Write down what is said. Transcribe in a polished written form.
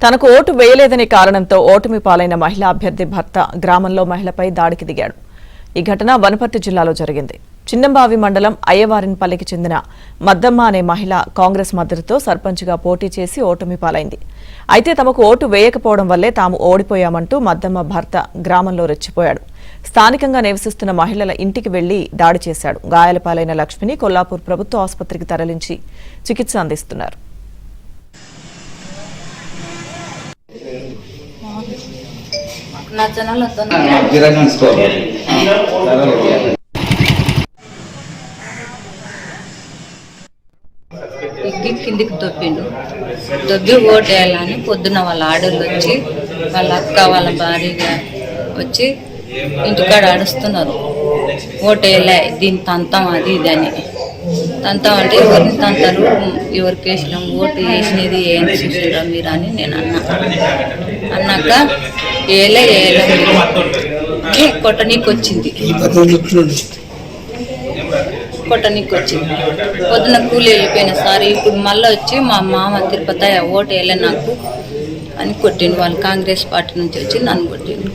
తనకు ఓటు వేయలేదనే కారణంతో ఓటమి పాలైన మహిళా అభ్యర్థి భర్త గ్రామంలో మహిళపై దాడికి దిగాడు. ఈ ఘటన వనపర్తి జిల్లాలో జరిగింది. చిన్నంబావి మండలం అయ్యవారిన్పల్లికి చెందిన మద్దమ్మ అనే మహిళ కాంగ్రెస్ మద్దతుతో సర్పంచ్గా పోటీ చేసి ఓటమి పాలైంది. అయితే తమకు ఓటు వేయకపోవడం వల్లే తాము ఓడిపోయామంటూ మద్దమ్మ భర్త గ్రామంలో రెచ్చిపోయాడు. స్థానికంగా నివసిస్తున్న మహిళల ఇంటికి వెళ్లి దాడి చేశాడు. గాయాల పాలైన లక్ష్మిని కొల్లాపూర్ ప్రభుత్వ ఆసుపత్రికి తరలించి చికిత్స అందిస్తున్నారు. కిందికి దొబ్బిండు. దొబ్బి ఓటేయాలని పొద్దున వాళ్ళ ఆడోళ్ళు వచ్చి వాళ్ళ అక్క వాళ్ళ భార్యగా వచ్చి ఇంటికాడ అడుస్తున్నారు. ఓటేయలే దీని తంతం అది ఇది అని. తంతం అంటే ఎవరిని తంతారు, ఎవరికి వేసినాం, ఓటు వేసినది ఏం చూసిరా మీరు అని నేను అన్నాక ఏలే కొట్టనీకి వచ్చింది. పొద్దున కూలి వెళ్ళిపోయిన సార్ ఇప్పుడు మళ్ళీ వచ్చి మా మామ తిరుపతి ఓటు వేయలే నాకు అని కొట్టిండు. వాళ్ళు కాంగ్రెస్ పార్టీ నుంచి వచ్చి నన్ను కొట్టిండు.